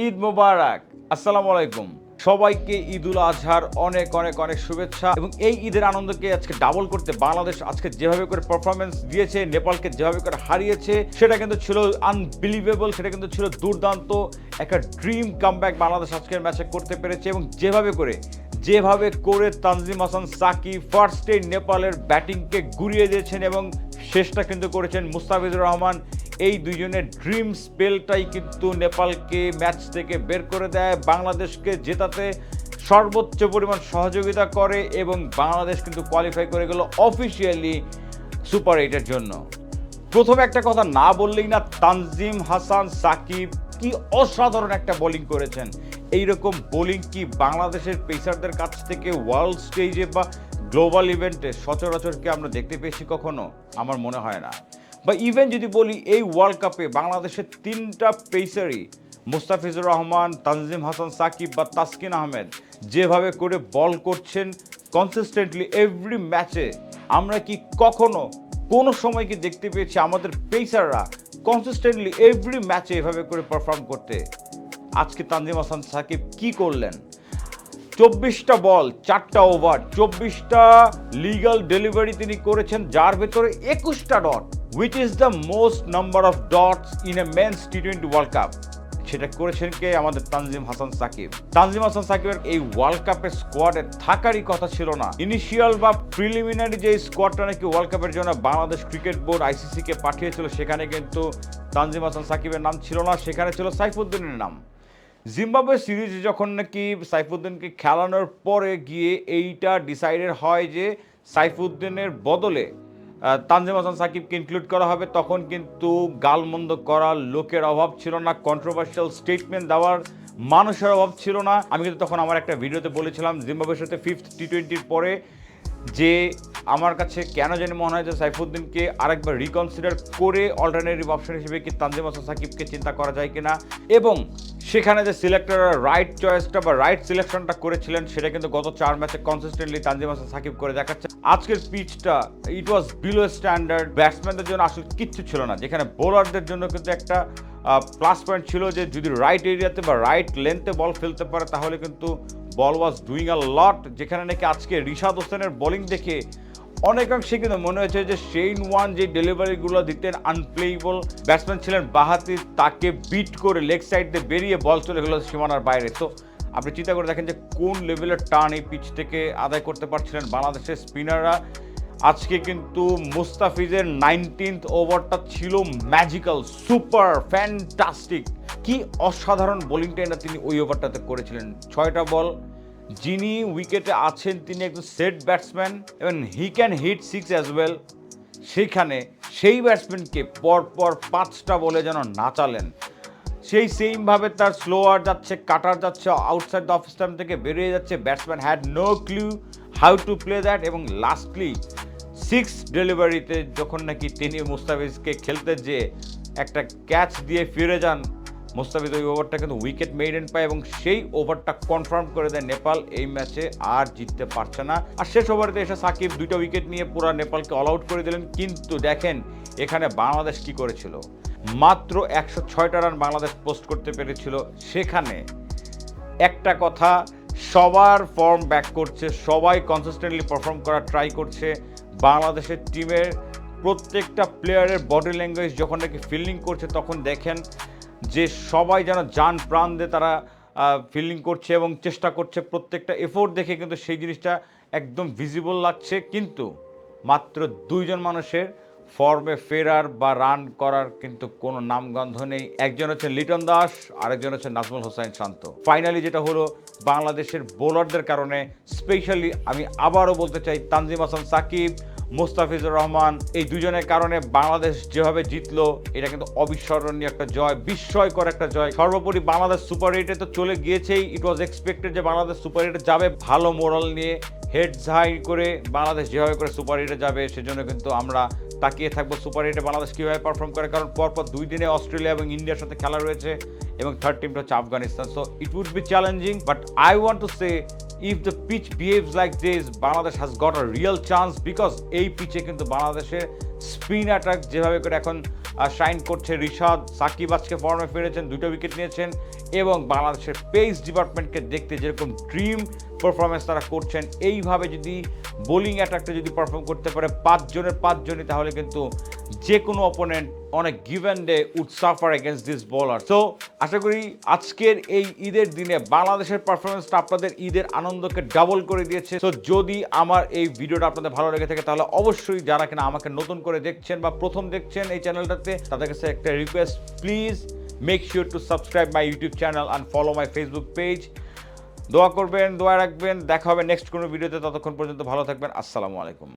ঈদ মোবারক। আসসালামু আলাইকুম। সবাইকে ঈদুল আজহার অনেক অনেক অনেক শুভেচ্ছা এবং এই ঈদের আনন্দকে আজকে ডাবল করতে বাংলাদেশ আজকে যেভাবে করে পারফরমেন্স দিয়েছে, নেপালকে যেভাবে করে হারিয়েছে, সেটা কিন্তু ছিল আনবিলিভেবল, সেটা কিন্তু ছিল দুর্দান্ত একটা ড্রিম কামব্যাক বাংলাদেশ আজকের ম্যাচে করতে পেরেছে। এবং যেভাবে করে তানজিম হাসান সাকিব ফার্স্টে নেপালের ব্যাটিংকে গুড়িয়ে দিয়েছেন এবং শেষটা কিন্তু করেছেন মুস্তাফিজুর রহমান। এই দুইজনের ড্রিম স্পেলটাই কিন্তু নেপালকে ম্যাচ থেকে বের করে দেয়, বাংলাদেশকে জেতাতে সর্বোচ্চ পরিমাণ সহযোগিতা করে এবং বাংলাদেশ কিন্তু কোয়ালিফাই করে গেল অফিসিয়ালি সুপার এইটের জন্য। প্রথমে একটা কথা না বললেই না, তানজিম হাসান সাকিব কি অসাধারণ একটা বোলিং করেছেন। এইরকম বোলিং কি বাংলাদেশের পেসারদের কাছ থেকে ওয়ার্ল্ড স্টেজে বা গ্লোবাল ইভেন্টে সচরাচর কি আমরা দেখতে পেয়েছি কখনো? আমার মনে হয় না। বা ইভেন যদি বলি, এই ওয়ার্ল্ড কাপে বাংলাদেশের তিনটা পেসারই মুস্তাফিজুর রহমান, তানজিম হাসান সাকিব বা তাসকিন আহমেদ যেভাবে করে বল করছেন কনসিস্টেন্টলি এভরি ম্যাচে, আমরা কি কখনো কোনো সময় কি দেখতে পেয়েছি আমাদের পেসাররা কনসিস্টেন্টলি এভরি ম্যাচে এভাবে করে পারফর্ম করতে? আজকে তানজিম হাসান সাকিব কি করলেন? 24টা বল, 4টা ওভার, 24টা লিগাল ডেলিভারি তিনি করেছেন, যার ভেতরে 21টা ডট, which is the most number of dots in a men's টি-20 ওয়ার্ল্ড কাপ। সেটা করেছেন কে? আমাদের তানজিম হাসান সাকিব। তানজিম হাসান সাকিবের এই ওয়ার্ল্ড কাপের স্কোয়াডে থাকারই কথা ছিল না। ইনিশিয়াল বা প্রিলিমিনারি যে স্কোয়াডটা নাকি ওয়ার্ল্ড কাপের জন্য বাংলাদেশ ক্রিকেট বোর্ড আইসিসিকে পাঠিয়েছিল, সেখানে কিন্তু তানজিম হাসান সাকিবের নাম ছিল না, সেখানে ছিল সাইফুদ্দিনের নাম। জিম্বাবুয়ে সিরিজ যখন নাকি সাইফুদ্দিনকে খেলানোর পরে গিয়ে এইটা ডিসাইডেড হয় যে সাইফুদ্দিনের বদলে তানজিম হাসান সাকিবকে ইনক্লুড করা হবে, তখন কিন্তু গালমন্দ করার লোকের অভাব ছিল না, কন্ট্রোভার্সিয়াল স্টেটমেন্ট দেওয়ার মানুষের অভাব ছিল না। আমি কিন্তু তখন আমার একটা ভিডিওতে বলেছিলাম, জিম্বাবুয়ের সাথে 5th টি-20 পরে যে আমার কাছে কেন জানি মনে হয় যে সাইফুদ্দিনকে আরেকবার রিকনসিডার করে অল্টারনেটিভ অপশন হিসেবে কি তানজিম হাসান সাকিবকে চিন্তা করা যায় কিনা, এবং সেখানে যে সিলেক্টররা রাইট চয়েসটা বা রাইট সিলেকশনটা করেছিলেন সেটা কিন্তু গত 4 ম্যাচে কনসিস্টেন্টলি তানজিম হাসান সাকিব করে দেখাচ্ছে। আজকের পিচটা ইট ওয়াজ বিলো স্ট্যান্ডার্ড। ব্যাটসম্যানদের জন্য আসলে কিচ্ছু ছিল না, যেখানে বোলারদের জন্য কিন্তু একটা প্লাস পয়েন্ট ছিল যে যদি রাইট এরিয়াতে বা রাইট লেন্থে বল ফেলতে পারে তাহলে কিন্তু বল ওয়াজ ডুইং আ লট। যেখানে নাকি আজকে রিশাদ হোসেনের বোলিং দেখে অনেকাংশে কিন্তু মনে হয়েছে যে শেইন ওয়ান যে ডেলিভারিগুলো দিতেন আনপ্লেয়েবল, ব্যাটসম্যান ছিলেন বাহাতি, তাকে বিট করে লেগ সাইড দিয়ে বেরিয়ে বল চলে গেল সীমানার বাইরে। তো আপনি চিন্তা করে দেখেন যে কোন লেভেলের টার্ন এই পিচ থেকে আদায় করতে পারছিলেন বাংলাদেশের স্পিনাররা। আজকে কিন্তু মুস্তাফিজের 19th ওভারটা ছিল ম্যাজিক্যাল, সুপার ফ্যান্টাস্টিক। কি অসাধারণ বোলিংটাই না তিনি ওই ওভারটাতে করেছিলেন। 6টা বল, যিনি উইকেটে আছেন তিনি একজন সেট ব্যাটসম্যান এবং he can hit 6 as well. সেইখানে সেই ব্যাটসম্যানকে পরপর 5টা বলে যেন নাচালেন। সেইমভাবে তার স্লোয়ার যাচ্ছে, কাটার যাচ্ছে, আউটসাইড দ্য অফ স্টাম্প থেকে বেরিয়ে যাচ্ছে, batsman had no clue how to play that. এবং লাস্টলি 6 ডেলিভারিতে যখন নাকি তিনি মুস্তাফিজকে খেলতে যেয়ে একটা ক্যাচ দিয়ে ফিরে যান, মুস্তাফিজ ওই ওভারটা কিন্তু উইকেট মেইডেন পায় এবং সেই ওভারটা কনফার্ম করে দেয় নেপাল এই ম্যাচে আর জিততে পারছে না। আর শেষ ওভারেতে এসে সাকিব 2টা উইকেট নিয়ে পুরো নেপালকে অল আউট করে দিলেন। কিন্তু দেখেন এখানে বাংলাদেশ কি করেছিল, মাত্র 106টা রান বাংলাদেশ পোস্ট করতে পেরেছিল। সেখানে একটা কথা, সবার ফর্ম ব্যাক করছে, সবাই কনসিস্টেন্টলি পারফর্ম করার ট্রাই করছে। বাংলাদেশের টিমের প্রত্যেকটা প্লেয়ারের বডি ল্যাঙ্গুয়েজ যখন নাকি ফিল্ডিং করছে তখন দেখেন যে সবাই যেন জান প্রাণ দিয়ে তারা ফিল্ডিং করছে এবং চেষ্টা করছে, প্রত্যেকটা এফোর্ট দেখে কিন্তু সেই জিনিসটা একদম ভিজিবল লাগছে। কিন্তু মাত্র 2 জন মানুষের ফর্মে ফেরার বা রান করার কিন্তু কোনো নামগন্ধ নেই। একজন হচ্ছে লিটন দাস, আরেকজন হচ্ছে নাজমুল হোসাইন শান্ত। ফাইনালি যেটা হলো, বাংলাদেশের বোলারদের কারণে, স্পেশালি আমি আবারও বলতে চাই তানজিম হাসান সাকিব, মুস্তাফিজুর রহমান, এই দুজনের কারণে বাংলাদেশ যেভাবে জিতলো এটা কিন্তু অবিস্মরণীয় একটা জয়, বিস্ময়কর একটা জয়। সর্বোপরি বাংলাদেশ সুপার এইটে তো চলে গিয়েছেই, ইট ওয়াজ এক্সপেক্টেড যে বাংলাদেশ সুপার এইটে যাবে ভালো মোরাল নিয়ে, হেডস হাই করে বাংলাদেশ যেভাবে করে সুপার এইটে যাবে সেজন্য কিন্তু আমরা তাকিয়ে থাকবো সুপার এইটে বাংলাদেশ কীভাবে পারফর্ম করে। কারণ পরপর 2 দিনে অস্ট্রেলিয়া এবং ইন্ডিয়ার সাথে খেলা রয়েছে এবং থার্ড টিমটা হচ্ছে Afghanistan. So it would be challenging, but I want to say if the pitch behaves like this, Bangladesh has got a real chance, because এই পিচে কিন্তু বাংলাদেশের স্পিন অ্যাটাক যেভাবে করে এখন শাইন করছে, রিশাদ সাকিব আজকে ফর্মে ফিরেছেন, 2টা উইকেট নিয়েছেন এবং বাংলাদেশের পেস ডিপার্টমেন্টকে দেখতে যেরকম ড্রিম পারফরমেন্স তারা করছেন, এইভাবে যদি বোলিং অ্যাটাকটা যদি পারফর্ম করতে পারে 5 জনের 5 জনই, তাহলে কিন্তু যে কোনো অপোনেন্ট অনেক given day would suffer against this bowler. তো আশা করি আজকের এই ঈদের দিনে বাংলাদেশের পারফরমেন্সটা আপনাদের ঈদের আনন্দকে ডাবল করে দিয়েছে। তো যদি আমার এই ভিডিওটা আপনাদের ভালো লেগে থাকে তাহলে অবশ্যই যারা কিনা আমাকে নতুন করে দেখছেন বা প্রথম দেখছেন এই চ্যানেলটাতে, তাদের কাছে একটা request, please make sure to subscribe my YouTube channel and follow my Facebook page. দোয়া করবেন, দোয়া রাখবেন, দেখা হবে নেক্সট কোনো ভিডিওতে। ততক্ষণ পর্যন্ত ভালো থাকবেন। আসসালামু আলাইকুম।